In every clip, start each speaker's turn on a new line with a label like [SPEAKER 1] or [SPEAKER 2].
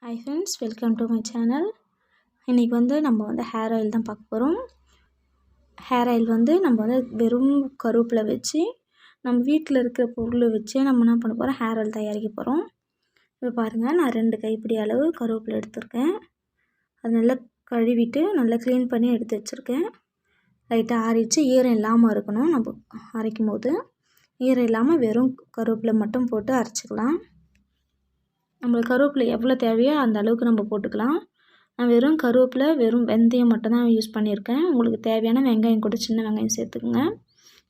[SPEAKER 1] Hi friends, welcome to my channel. இன்றைக்கி வந்து நம்ம வந்து ஹேர் ஆயில் தான் பார்க்க போகிறோம். ஹேர் ஆயில் வந்து நம்ம வந்து வெறும் கருவேப்பிலை வச்சு நம்ம வீட்டில் இருக்கிற பொருளை வச்சு நம்ம என்ன பண்ண போகிறோம், ஹேர் ஆயில் தயாரிக்க போகிறோம். இப்போ பாருங்கள், நான் 2 கைப்பிடி அளவு கருவேப்பிலை எடுத்திருக்கேன். அது நல்லா கழுவிட்டு நல்லா க்ளீன் பண்ணி எடுத்து வச்சுருக்கேன். லைட்டாக ஆறிச்சு, ஈரம் இல்லாமல் இருக்கணும். நம்ம அரைக்கும் போது ஈரம் இல்லாமல் வெறும் கருவேப்பிலை மட்டும் போட்டு அரைச்சிக்கலாம். நம்மளுக்கு கருவேப்பிலை எவ்வளோ தேவையோ அந்த அளவுக்கு நம்ம போட்டுக்கலாம். நான் வெறும் கருவேப்பிலை, வெறும் வெந்தயம் மட்டும் தான் யூஸ் பண்ணியிருக்கேன். உங்களுக்கு தேவையான வெங்காயம் கூட சின்ன வெங்காயம் சேர்த்துக்குங்க.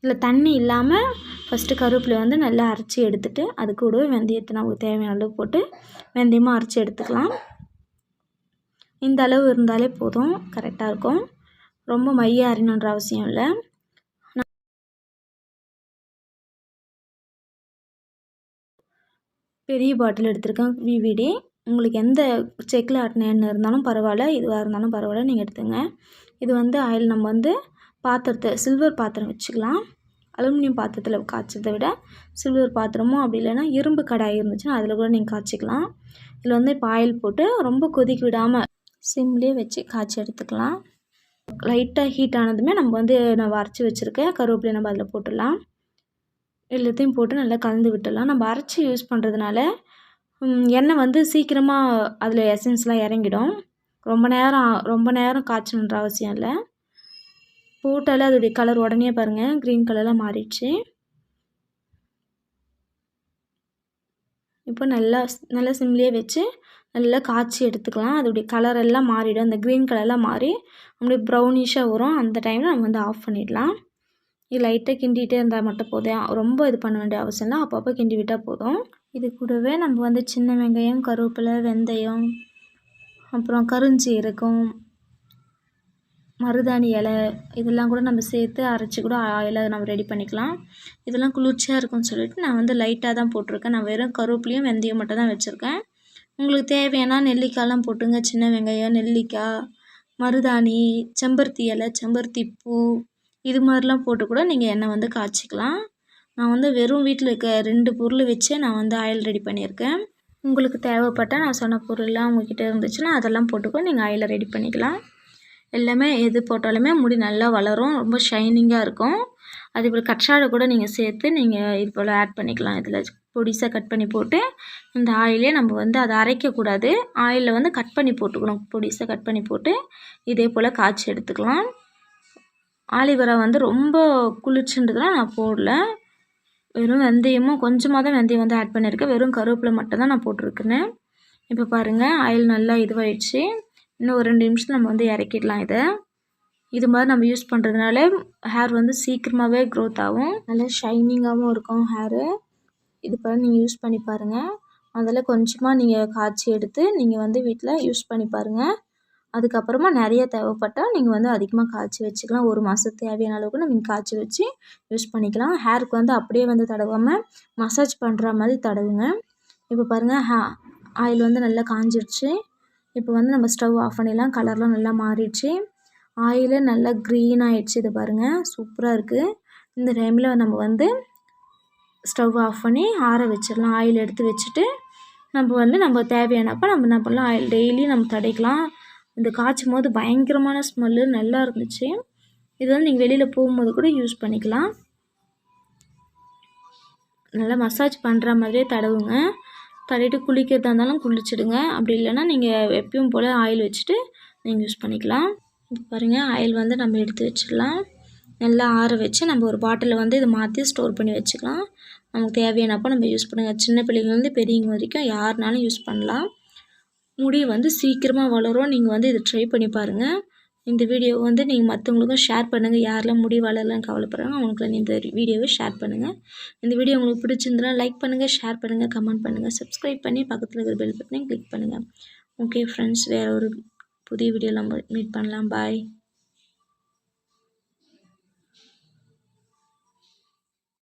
[SPEAKER 1] இதில் தண்ணி இல்லாமல் ஃபஸ்ட்டு கருவேப்பிலை வந்து நல்லா அரைச்சி எடுத்துகிட்டு அது கூடவே வெந்தயத்தை நமக்கு தேவையான அளவு போட்டு வெந்தயமாக அரைச்சி எடுத்துக்கலாம். இந்த அளவு இருந்தாலே போதும், கரெக்டாக இருக்கும். ரொம்ப மைய அரையணுன்ற அவசியம் இல்லை. பெரிய பாட்டில் எடுத்திருக்கேன், விவிடி. உங்களுக்கு எந்த செக்கில் ஆட்டின எண்ணெய் இருந்தாலும் பரவாயில்ல, இதுவாக இருந்தாலும் பரவாயில்ல, நீங்கள் எடுத்துங்க. இது வந்து ஆயில் நம்ம வந்து பாத்திரத்தை சில்வர் பாத்திரம் வச்சுக்கலாம். அலுமினியம் பாத்திரத்தில் காய்ச்சதை விட சில்வர் பாத்திரமோ அப்படி இல்லைன்னா இரும்பு கடாய் இருந்துச்சுன்னா அதில் கூட நீங்கள் காய்ச்சிக்கலாம். இதில் வந்து இப்போ ஆயில் போட்டு ரொம்ப கொதிக்க விடாமல் சிம்லேயே வச்சு காய்ச்சி எடுத்துக்கலாம். லைட்டாக ஹீட் ஆனதுமே நம்ம வந்து நான் அரைச்சி வச்சுருக்கேன் கருவேப்பிலை நம்ம அதில் போட்டுடலாம். எல்லாத்தையும் போட்டு நல்லா கலந்து விட்டுடலாம். நம்ம அரைச்சி யூஸ் பண்ணுறதுனால எண்ணெய் வந்து சீக்கிரமாக அதில் எசன்ஸ்லாம் இறங்கிடும். ரொம்ப நேரம் காய்ச்சணுன்ற அவசியம் இல்லை. போட்டாலே அதோடைய கலர் உடனே பாருங்கள் க்ரீன் கலரில் மாறிடுச்சு. இப்போ நல்லா சிம்லேயே வச்சு நல்லா காய்ச்சி எடுத்துக்கலாம். அதோடைய கலரெல்லாம் மாறிடும். அந்த க்ரீன் கலர்லாம் மாறி அப்படியே ப்ரௌனிஷாக வரும். அந்த டைமில் நம்ம வந்து ஆஃப் பண்ணிடலாம். இது லைட்டாக கிண்டிகிட்டே இருந்தால் மட்டும் போதும், ரொம்ப இது பண்ண வேண்டிய அவசியம் இல்லை. அப்பப்போ கிண்டி விட்டால் போதும். இது கூடவே நம்ம வந்து சின்ன வெங்காயம், கருவேப்பிலை, வெந்தயம், அப்புறம் கருஞ்சீரகம், மருதாணி இலை இதெல்லாம் கூட நம்ம சேர்த்து அரைச்சி கூட ஆயிலை நம்ம ரெடி பண்ணிக்கலாம். இதெல்லாம் குளிர்ச்சியாக இருக்கும்னு சொல்லிட்டு நான் வந்து லைட்டாக தான் போட்டிருக்கேன். நான் வெறும் கருவேப்பிலையும் வெந்தயம் மட்டும் தான் வச்சுருக்கேன். உங்களுக்கு தேவையான நெல்லிக்காயெலாம் போட்டுங்க. சின்ன வெங்காயம், நெல்லிக்காய், மருதாணி, செம்பருத்தி இலை, செம்பருத்தி பூ இது மாதிரிலாம் போட்டு கூட நீங்கள் எண்ணெய் வந்து காய்ச்சிக்கலாம். நான் வந்து வெறும் வீட்டில் இருக்க 2 பொருள் வச்சே நான் வந்து ஆயில் ரெடி பண்ணியிருக்கேன். உங்களுக்கு தேவைப்பட்டால் நான் சொன்ன பொருள்லாம் உங்கள்கிட்ட இருந்துச்சுன்னா அதெல்லாம் போட்டுக்கோ, நீங்கள் ஆயிலை ரெடி பண்ணிக்கலாம். எல்லாமே எது போட்டாலுமே முடி நல்லா வளரும், ரொம்ப ஷைனிங்காக இருக்கும். அதேபோல் கற்றாழை கூட நீங்கள் சேர்த்து நீங்கள் இது போல் ஆட் பண்ணிக்கலாம். இதில் பொடிசாக கட் பண்ணி போட்டு இந்த ஆயிலே நம்ம வந்து அதை அரைக்கக்கூடாது, ஆயிலில் வந்து கட் பண்ணி போட்டுக்கணும். பொடிசாக கட் பண்ணி போட்டு இதே போல் காய்ச்சி எடுத்துக்கலாம். ஆலிவேரா வந்து ரொம்ப குளிர்ச்சின்றதுலாம் நான் போடல. வெறும் வெந்தயமும் கொஞ்சமாக தான் வெந்தயம் வந்து ஆட் பண்ணியிருக்கேன். வெறும் கருவேப்பிலை மட்டும் தான் நான் போட்டிருக்கேன். இப்போ பாருங்கள் ஆயில் நல்லா இதுவாகிடுச்சு. இன்னும் ஒரு 2 நிமிஷத்தில் நம்ம வந்து இறக்கிடலாம். இது மாதிரி நம்ம யூஸ் பண்ணுறதுனால ஹேர் வந்து சீக்கிரமாகவே க்ரோத் ஆகும், நல்லா ஷைனிங்காகவும் இருக்கும் ஹேரு. இது போல் நீங்கள் யூஸ் பண்ணி பாருங்கள். அதில் கொஞ்சமாக நீங்கள் காய்ச்சி எடுத்து நீங்கள் வந்து வீட்டில் யூஸ் பண்ணி பாருங்கள். அதுக்கப்புறமா நிறைய தேவைப்பட்டால் நீங்கள் வந்து அதிகமாக காய்ச்சி வச்சுக்கலாம். 1 மாதத்துக்கு தேவையான அளவுக்கு நீங்கள் காய்ச்சி வச்சு யூஸ் பண்ணிக்கலாம். ஹேருக்கு வந்து அப்படியே வந்து தடவாமல் மசாஜ் பண்ணுற மாதிரி தடவுங்க. இப்போ பாருங்கள் ஆயில் வந்து நல்லா காஞ்சிடுச்சு. இப்போ வந்து நம்ம ஸ்டவ் ஆஃப் பண்ணிடலாம். கலர்லாம் நல்லா மாறிடுச்சு. ஆயிலே நல்லா க்ரீன் ஆகிடுச்சு. இது பாருங்கள் சூப்பராக இருக்குது. இந்த டைமில் நம்ம வந்து ஸ்டவ் ஆஃப் பண்ணி ஆற வச்சிடலாம். ஆயில் எடுத்து வச்சுட்டு நம்ம தேவையானப்போ நம்ம என்ன பண்ணலாம், ஆயில் டெய்லி நம்ம தடைக்கலாம். இந்த காய்ச்சும் போது பயங்கரமான ஸ்மெல்லு நல்லா இருந்துச்சு. இது வந்து நீங்கள் வெளியில் போகும்போது கூட யூஸ் பண்ணிக்கலாம். நல்லா மசாஜ் பண்ணுற மாதிரியே தடவுங்க. தடவிட்டு குளிக்கிறதா இருந்தாலும் குளிச்சிடுங்க. அப்படி இல்லைன்னா நீங்கள் எப்பயும் போல் ஆயில் வச்சுட்டு நீங்கள் யூஸ் பண்ணிக்கலாம். இது பாருங்கள் ஆயில் வந்து நம்ம எடுத்து வச்சிடலாம். நல்லா ஆற வச்சு நம்ம ஒரு பாட்டிலில் வந்து இதை மாற்றி ஸ்டோர் பண்ணி வச்சுக்கலாம். நமக்கு தேவையானப்போ நம்ம யூஸ் பண்ணுங்கள். சின்ன பிள்ளைங்கள்லேருந்து பெரியவங்க வரைக்கும் யாருனாலும் யூஸ் பண்ணலாம். முடி வந்து சீக்கிரமாக வளரும். நீங்கள் வந்து இதை ட்ரை பண்ணி பாருங்கள். இந்த வீடியோ வந்து நீங்கள் மற்றவங்களுக்கும் ஷேர் பண்ணுங்கள். யாரெல்லாம் முடி வளரலன்னு கவலைப்படுறாங்க அவங்களுக்கு இந்த வீடியோவை ஷேர் பண்ணுங்கள். இந்த வீடியோ உங்களுக்கு பிடிச்சிருந்தனா லைக் பண்ணுங்கள், ஷேர் பண்ணுங்கள், கமெண்ட் பண்ணுங்கள், சப்ஸ்கிரைப் பண்ணி பக்கத்தில் இருக்கிற பெல் பட்டனையும் கிளிக் பண்ணுங்கள். ஓகே ஃப்ரெண்ட்ஸ், வேறு ஒரு புதிய வீடியோவில் நம்ம மீட் பண்ணலாம். பாய்.